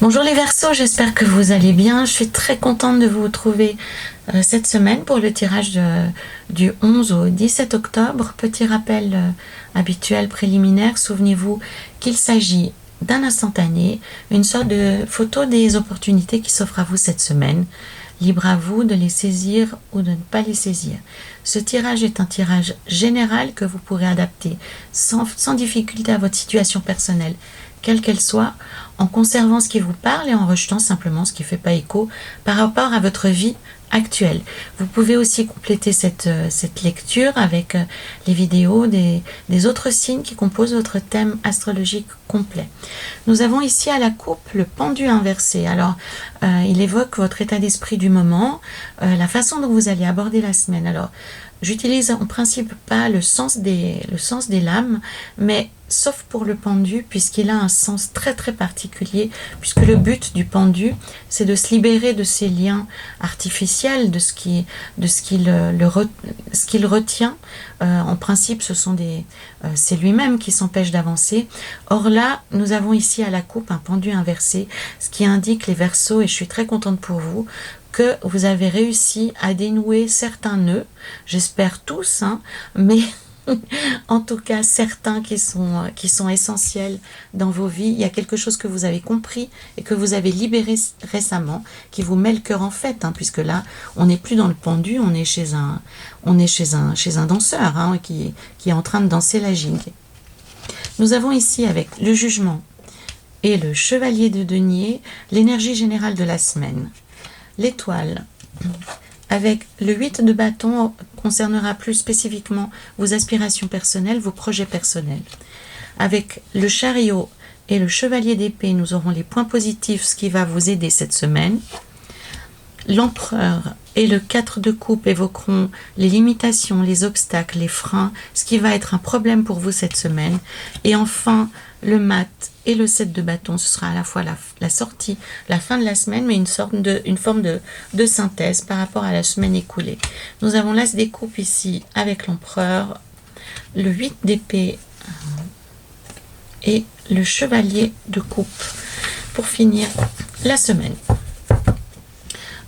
Bonjour les Verseaux, j'espère que vous allez bien. Je suis très contente de vous retrouver cette semaine pour le tirage du 11 au 17 octobre. Petit rappel habituel préliminaire, souvenez-vous qu'il s'agit d'un instantané, une sorte de photo des opportunités qui s'offrent à vous cette semaine. Libre à vous de les saisir ou de ne pas les saisir. Ce tirage est un tirage général que vous pourrez adapter sans difficulté à votre situation personnelle, quelle qu'elle soit, en conservant ce qui vous parle et en rejetant simplement ce qui ne fait pas écho par rapport à votre vie actuelle. Vous pouvez aussi compléter cette lecture avec les vidéos des autres signes qui composent votre thème astrologique complet. Nous avons ici à la coupe le pendu inversé. Alors, il évoque votre état d'esprit du moment, la façon dont vous allez aborder la semaine. Alors, j'utilise en principe pas le sens des lames, mais sauf pour le pendu, puisqu'il a un sens très très particulier, puisque le but du pendu, c'est de se libérer de ces liens artificiels, de ce qu'il retient. En principe, c'est lui-même qui s'empêche d'avancer. Or là, nous avons ici à la coupe un pendu inversé, ce qui indique les Verseaux, et je suis très contente pour vous, que vous avez réussi à dénouer certains nœuds, j'espère tous, hein, mais en tout cas certains qui sont essentiels dans vos vies. Il y a quelque chose que vous avez compris et que vous avez libéré récemment, qui vous met le cœur en fête, hein, puisque là, on n'est plus dans le pendu, on est chez un danseur, hein, qui est en train de danser la gigue. Nous avons ici avec le jugement et le chevalier de denier l'énergie générale de la semaine. L'étoile avec le 8 de bâton concernera plus spécifiquement vos aspirations personnelles, vos projets personnels. Avec le chariot et le chevalier d'épée, nous aurons les points positifs, ce qui va vous aider cette semaine. L'empereur et le 4 de coupe évoqueront les limitations, les obstacles, les freins, ce qui va être un problème pour vous cette semaine. Et enfin, le mat et le 7 de bâton, ce sera à la fois la sortie, la fin de la semaine, mais une forme de synthèse par rapport à la semaine écoulée. Nous avons l'as des coupes ici avec l'empereur, le 8 d'épée et le chevalier de coupe pour finir la semaine.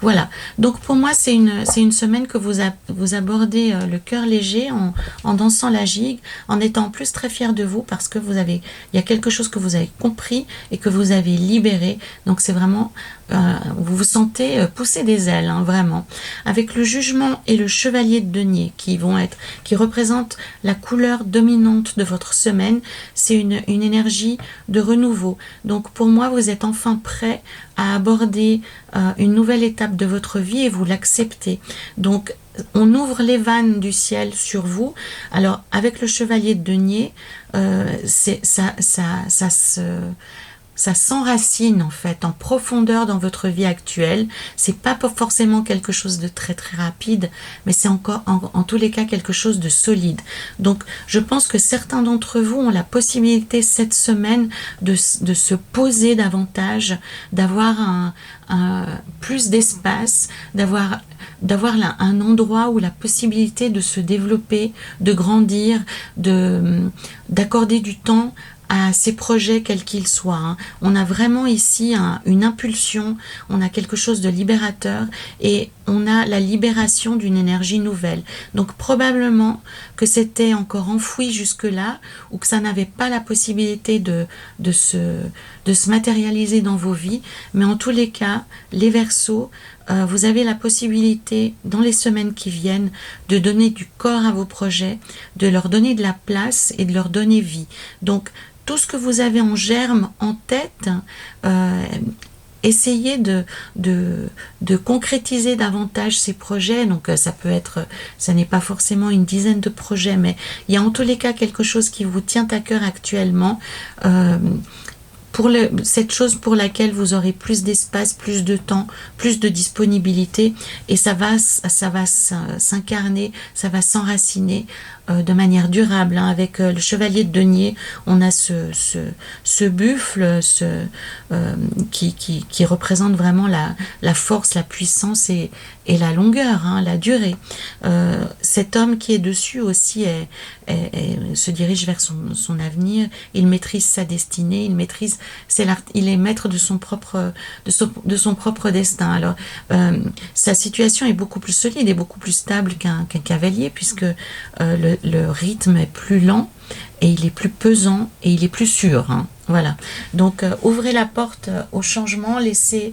Voilà, donc pour moi c'est une semaine que vous abordez le cœur léger en dansant la gigue, en étant en plus très fier de vous parce que il y a quelque chose que vous avez compris et que vous avez libéré. Donc c'est vraiment, vous vous sentez pousser des ailes, hein, vraiment. Avec le jugement et le chevalier de denier qui représentent la couleur dominante de votre semaine, c'est une énergie de renouveau. Donc pour moi vous êtes enfin prêt à aborder une nouvelle étape de votre vie et vous l'acceptez. Donc on ouvre les vannes du ciel sur vous. Alors avec le chevalier de denier, ça s'enracine en fait en profondeur dans votre vie actuelle. C'est pas forcément quelque chose de très très rapide, mais c'est encore en tous les cas quelque chose de solide. Donc je pense que certains d'entre vous ont la possibilité cette semaine de se poser davantage, d'avoir plus d'espace, d'avoir un endroit où la possibilité de se développer, de grandir, d'accorder du temps à ces projets quels qu'ils soient, hein. On a vraiment ici une impulsion, on a quelque chose de libérateur et on a la libération d'une énergie nouvelle. Donc probablement que c'était encore enfoui jusque-là ou que ça n'avait pas la possibilité de se matérialiser dans vos vies. Mais en tous les cas, les Verseaux, vous avez la possibilité dans les semaines qui viennent de donner du corps à vos projets, de leur donner de la place et de leur donner vie. Donc tout ce que vous avez en germe, en tête, essayez de concrétiser davantage ces projets. Donc ça n'est pas forcément une dizaine de projets, mais il y a en tous les cas quelque chose qui vous tient à cœur actuellement. Cette chose pour laquelle vous aurez plus d'espace, plus de temps, plus de disponibilité, et ça va s'incarner, ça va s'enraciner de manière durable, hein. Avec le chevalier de denier, on a ce buffle qui représente vraiment la force, la puissance et la longueur, hein, la durée. Cet homme qui est dessus aussi se dirige vers son avenir, il maîtrise sa destinée, il est maître de son propre destin. Alors, sa situation est beaucoup plus solide et beaucoup plus stable qu'un cavalier, puisque le rythme est plus lent et il est plus pesant et il est plus sûr, hein. Voilà. Donc, ouvrez la porte au changement, laissez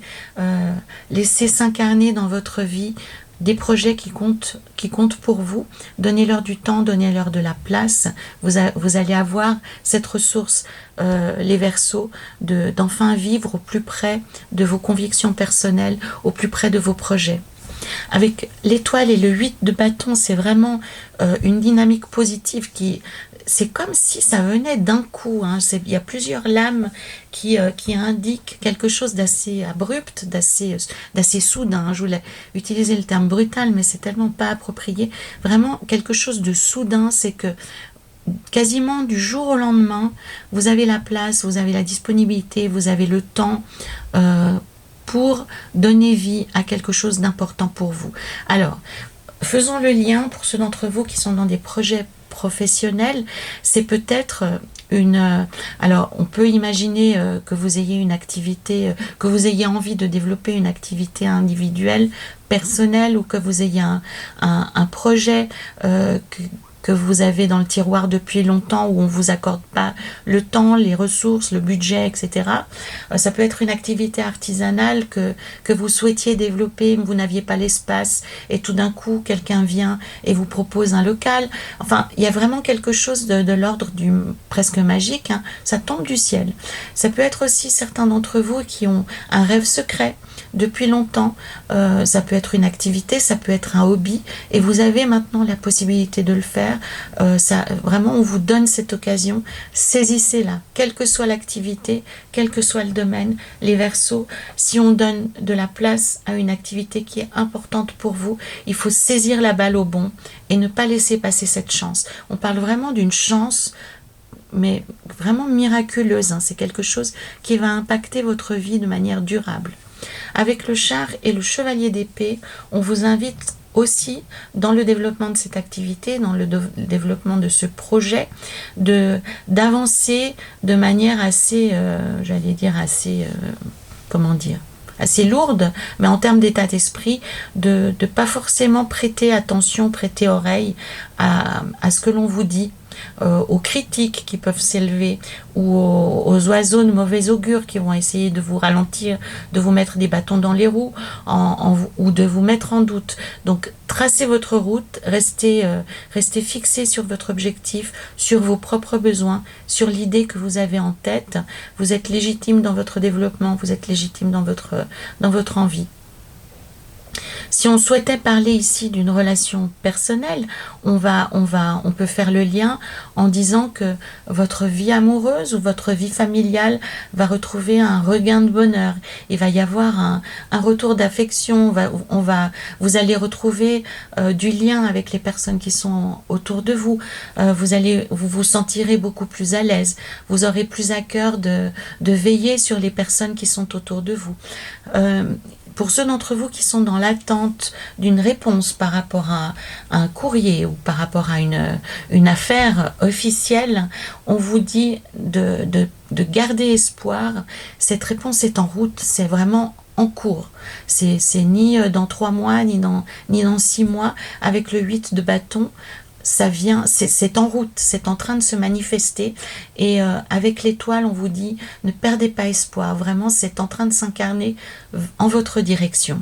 s'incarner dans votre vie des projets qui comptent pour vous. Donnez-leur du temps, donnez-leur de la place. Vous allez avoir cette ressource, les Verseaux, d'enfin vivre au plus près de vos convictions personnelles, au plus près de vos projets. Avec l'étoile et le 8 de bâton, c'est vraiment une dynamique positive c'est comme si ça venait d'un coup, hein. Il y a plusieurs lames qui indiquent quelque chose d'assez abrupt, d'assez soudain. Je voulais utiliser le terme brutal, mais c'est tellement pas approprié. Vraiment quelque chose de soudain, c'est que quasiment du jour au lendemain, vous avez la place, vous avez la disponibilité, vous avez le temps pour donner vie à quelque chose d'important pour vous. Alors, faisons le lien pour ceux d'entre vous qui sont dans des projets professionnels. C'est peut-être alors, on peut imaginer que vous ayez une activité, que vous ayez envie de développer une activité individuelle, personnelle, ou que vous ayez un projet que vous avez dans le tiroir depuis longtemps, où on ne vous accorde pas le temps, les ressources, le budget, etc. Ça peut être une activité artisanale que vous souhaitiez développer, mais vous n'aviez pas l'espace, et tout d'un coup, quelqu'un vient et vous propose un local. Enfin, il y a vraiment quelque chose de l'ordre du presque magique, hein. Ça tombe du ciel. Ça peut être aussi certains d'entre vous qui ont un rêve secret depuis longtemps. Ça peut être une activité, ça peut être un hobby, et vous avez maintenant la possibilité de le faire. Vraiment, on vous donne cette occasion. Saisissez-la, quelle que soit l'activité, quel que soit le domaine. Les Verseaux, si on donne de la place à une activité qui est importante pour vous, il faut saisir la balle au bond et ne pas laisser passer cette chance. On parle vraiment d'une chance, mais vraiment miraculeuse, hein. C'est quelque chose qui va impacter votre vie de manière durable. Avec le char et le chevalier d'épée, on vous invite aussi dans le développement de cette activité, dans le développement de ce projet, d'avancer de manière assez, assez lourde, mais en termes d'état d'esprit, de pas forcément prêter attention, prêter oreille à ce que l'on vous dit, aux critiques qui peuvent s'élever, ou aux oiseaux de mauvais augure qui vont essayer de vous ralentir, de vous mettre des bâtons dans les roues, ou de vous mettre en doute. Donc tracez votre route, restez fixé sur votre objectif, sur vos propres besoins, sur l'idée que vous avez en tête. Vous êtes légitime dans votre développement, vous êtes légitime dans votre envie. Si on souhaitait parler ici d'une relation personnelle, on peut faire le lien en disant que votre vie amoureuse ou votre vie familiale va retrouver un regain de bonheur. Il va y avoir un retour d'affection. Vous allez retrouver du lien avec les personnes qui sont autour de vous. Vous vous sentirez beaucoup plus à l'aise. Vous aurez plus à cœur de veiller sur les personnes qui sont autour de vous. Pour ceux d'entre vous qui sont dans l'attente d'une réponse par rapport à un courrier ou par rapport à une affaire officielle, on vous dit de garder espoir. Cette réponse est en route, c'est vraiment en cours. C'est ni dans 3 mois, ni dans 6 mois. Avec le 8 de bâton, ça vient, c'est en route, c'est en train de se manifester, et avec l'étoile on vous dit ne perdez pas espoir, vraiment c'est en train de s'incarner en votre direction.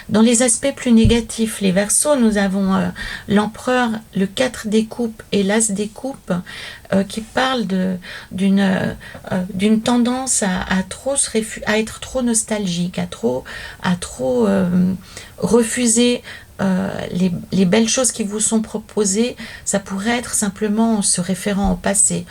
Dans les aspects plus négatifs, les Verseaux, nous avons l'empereur, le 4 des coupes et l'as des coupes, qui parlent d'une tendance à être trop nostalgique, à trop refuser les belles choses qui vous sont proposées. Ça pourrait être simplement en se référant au passé,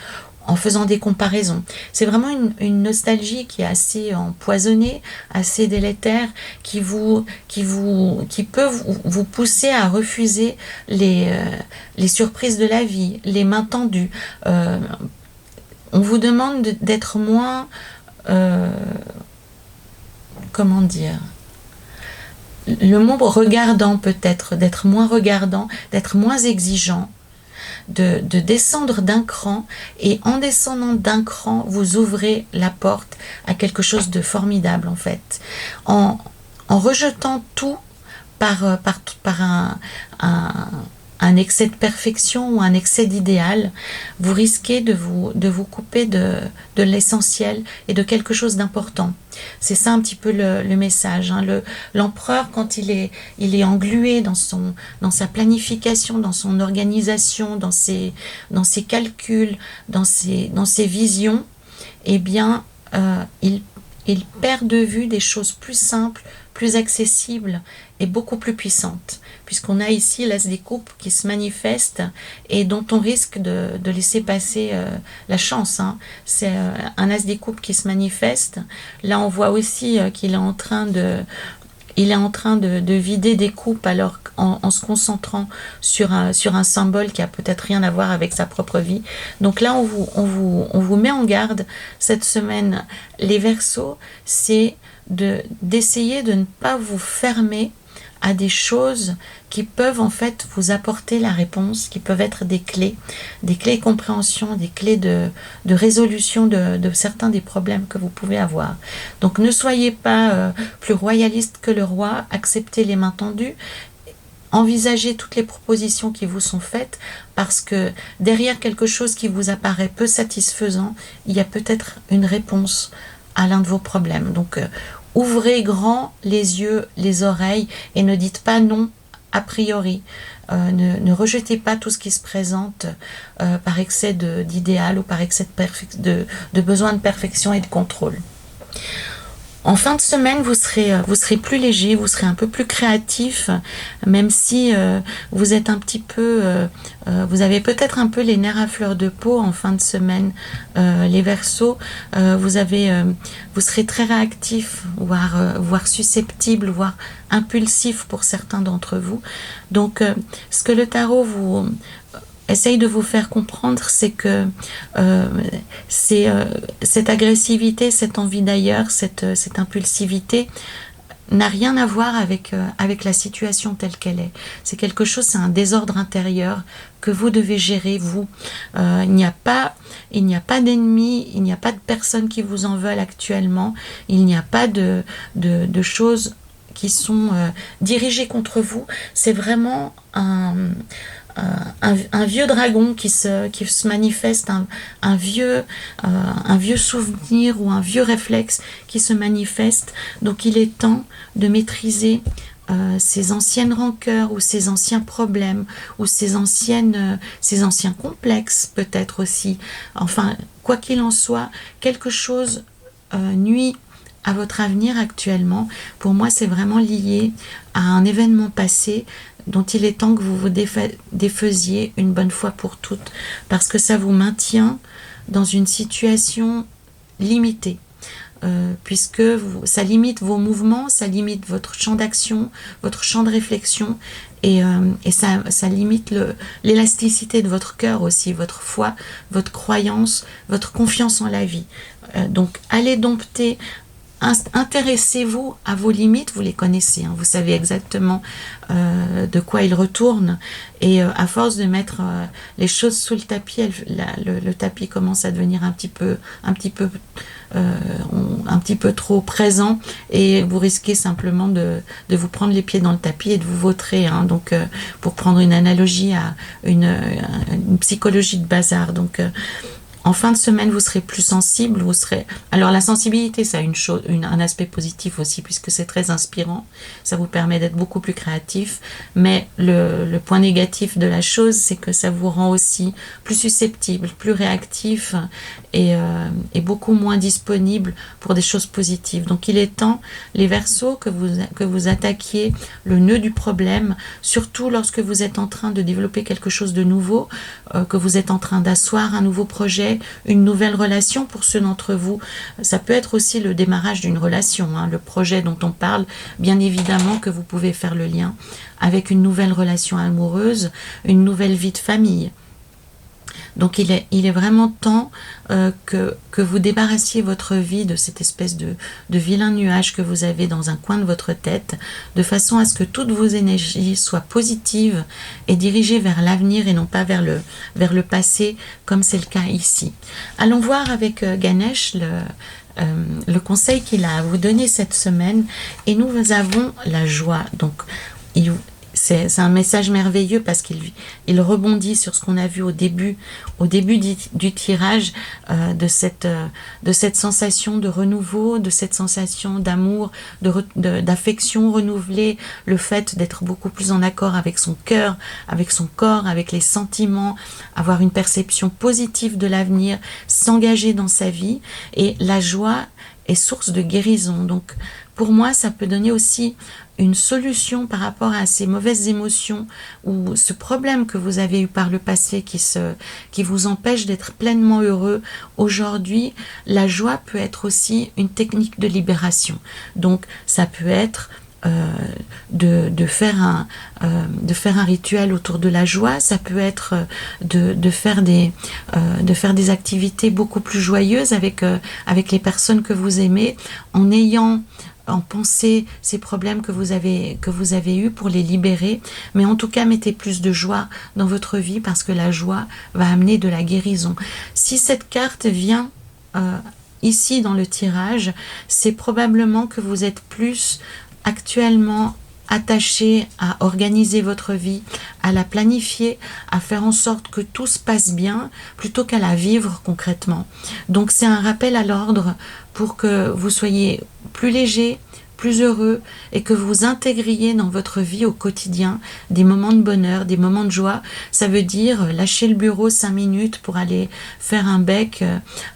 en faisant des comparaisons. C'est vraiment une nostalgie qui est assez empoisonnée, assez délétère, qui peut vous pousser à refuser les surprises de la vie, les mains tendues. On vous demande d'être moins, comment dire, le mot regardant peut-être, d'être moins regardant, d'être moins exigeant, de descendre d'un cran, et en descendant d'un cran, vous ouvrez la porte à quelque chose de formidable en fait. En rejetant tout par un excès de perfection ou un excès d'idéal, vous risquez de vous couper de l'essentiel et de quelque chose d'important. C'est ça un petit peu le message. Hein. L'empereur, quand il est englué dans sa planification, dans son organisation, dans ses calculs, dans ses visions, eh bien, il perd de vue des choses plus simples, plus accessibles et beaucoup plus puissantes. Puisqu'on a ici l'as des coupes qui se manifeste et dont on risque de laisser passer la chance. Hein. C'est un as des coupes qui se manifeste. Là, on voit aussi qu'il est en train de vider des coupes alors en se concentrant sur un symbole qui a peut-être rien à voir avec sa propre vie. Donc là, on vous met en garde cette semaine, les Verseaux, c'est d'essayer de ne pas vous fermer à des choses qui peuvent en fait vous apporter la réponse, qui peuvent être des clés de compréhension, des clés de résolution de certains des problèmes que vous pouvez avoir. Donc ne soyez pas plus royaliste que le roi, acceptez les mains tendues, envisagez toutes les propositions qui vous sont faites, parce que derrière quelque chose qui vous apparaît peu satisfaisant, il y a peut-être une réponse à l'un de vos problèmes. Donc ouvrez grand les yeux, les oreilles, et ne dites pas non a priori. Ne rejetez pas tout ce qui se présente par excès d'idéal ou par excès de besoin de perfection et de contrôle. En fin de semaine, vous serez plus léger, vous serez un peu plus créatif, même si vous êtes un petit peu, vous avez peut-être un peu les nerfs à fleur de peau en fin de semaine, les Verseaux. Vous serez très réactif, voire susceptible, voire impulsif pour certains d'entre vous. Donc, ce que le tarot essaye de vous faire comprendre, c'est que cette agressivité, cette envie d'ailleurs, cette impulsivité n'a rien à voir avec la situation telle qu'elle est. C'est quelque chose, c'est un désordre intérieur que vous devez gérer, vous. Il n'y a pas d'ennemis, il n'y a pas de personnes qui vous en veulent actuellement, il n'y a pas de choses qui sont dirigées contre vous. C'est vraiment un vieux dragon qui se manifeste, un vieux souvenir ou un vieux réflexe qui se manifeste. Donc il est temps de maîtriser ces anciennes rancœurs ou ces anciens problèmes ou ces anciens complexes peut-être aussi. Enfin, quoi qu'il en soit, quelque chose nuit à votre avenir actuellement. Pour moi, c'est vraiment lié à un événement passé dont il est temps que vous vous défaisiez une bonne fois pour toutes, parce que ça vous maintient dans une situation limitée, puisque ça limite vos mouvements, ça limite votre champ d'action, votre champ de réflexion, et ça limite l'élasticité de votre cœur aussi, votre foi, votre croyance, votre confiance en la vie. Donc allez dompter. Intéressez-vous à vos limites, vous les connaissez, hein, vous savez exactement de quoi ils retournent, et à force de mettre les choses sous le tapis, le tapis commence à devenir un petit peu trop présent, et vous risquez simplement de vous prendre les pieds dans le tapis et de vous vautrer, hein, donc pour prendre une analogie à une psychologie de bazar. Donc en fin de semaine, vous serez plus sensible, Alors la sensibilité, ça a un aspect positif aussi, puisque c'est très inspirant, ça vous permet d'être beaucoup plus créatif, mais le point négatif de la chose, c'est que ça vous rend aussi plus susceptible, plus réactif, et beaucoup moins disponible pour des choses positives. Donc il est temps, les Verseaux, que vous attaquiez le nœud du problème, surtout lorsque vous êtes en train de développer quelque chose de nouveau, que vous êtes en train d'asseoir un nouveau projet, projet, une nouvelle relation pour ceux d'entre vous. Ça peut être aussi le démarrage d'une relation, hein, le projet dont on parle, bien évidemment que vous pouvez faire le lien avec une nouvelle relation amoureuse, une nouvelle vie de famille. Donc il est vraiment temps que vous débarrassiez votre vie de cette espèce de vilain nuage que vous avez dans un coin de votre tête, de façon à ce que toutes vos énergies soient positives et dirigées vers l'avenir et non pas vers le passé, comme c'est le cas ici. Allons voir avec Ganesh le conseil qu'il a à vous donner cette semaine, et nous avons la joie. Donc c'est un message merveilleux parce qu'il rebondit sur ce qu'on a vu au début du tirage, de cette sensation de renouveau, de cette sensation d'amour, d'affection renouvelée, le fait d'être beaucoup plus en accord avec son cœur, avec son corps, avec les sentiments, avoir une perception positive de l'avenir, s'engager dans sa vie. Et la joie est source de guérison. Donc pour moi, ça peut donner aussi une solution par rapport à ces mauvaises émotions ou ce problème que vous avez eu par le passé qui vous empêche d'être pleinement heureux. Aujourd'hui, la joie peut être aussi une technique de libération. Donc, ça peut être de faire un rituel autour de la joie, ça peut être de faire des activités beaucoup plus joyeuses avec les personnes que vous aimez, en ayant en pensée ces problèmes que vous avez eus, pour les libérer. Mais en tout cas, mettez plus de joie dans votre vie, parce que la joie va amener de la guérison. Si cette carte vient ici dans le tirage, c'est probablement que vous êtes plus actuellement attaché à organiser votre vie, à la planifier, à faire en sorte que tout se passe bien, plutôt qu'à la vivre concrètement. Donc c'est un rappel à l'ordre pour que vous soyez plus léger, plus heureux, et que vous intégriez dans votre vie au quotidien des moments de bonheur, des moments de joie. Ça veut dire lâcher le bureau 5 minutes pour aller faire un bec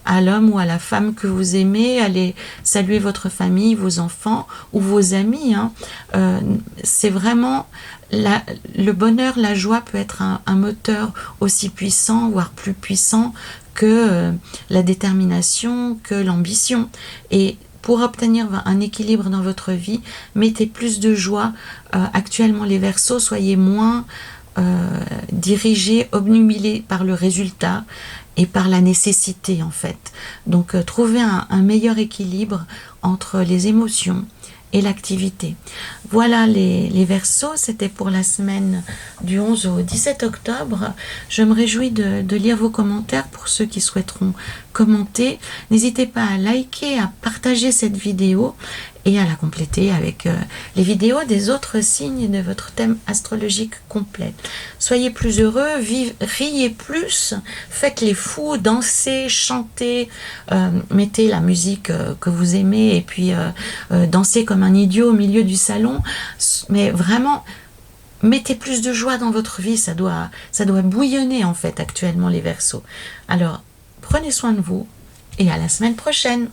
à l'homme ou à la femme que vous aimez, aller saluer votre famille, vos enfants ou vos amis, hein. C'est vraiment le bonheur, la joie peut être un moteur aussi puissant, voire plus puissant que la détermination, que l'ambition. Et pour obtenir un équilibre dans votre vie, mettez plus de joie. Actuellement, les Verseaux, soyez moins dirigés, obnubilés par le résultat et par la nécessité, en fait. Donc, trouvez un meilleur équilibre entre les émotions et l'activité. Voilà les Verseaux, c'était pour la semaine du 11 au 17 octobre. Je me réjouis de lire vos commentaires pour ceux qui souhaiteront commenter. N'hésitez pas à liker, à partager cette vidéo et à la compléter avec les vidéos des autres signes de votre thème astrologique complet. Soyez plus heureux, riez plus, faites les fous, dansez, chantez, mettez la musique que vous aimez et puis dansez comme un idiot au milieu du salon. Mais vraiment, mettez plus de joie dans votre vie, ça doit bouillonner en fait actuellement les Verseaux. Alors, prenez soin de vous et à la semaine prochaine.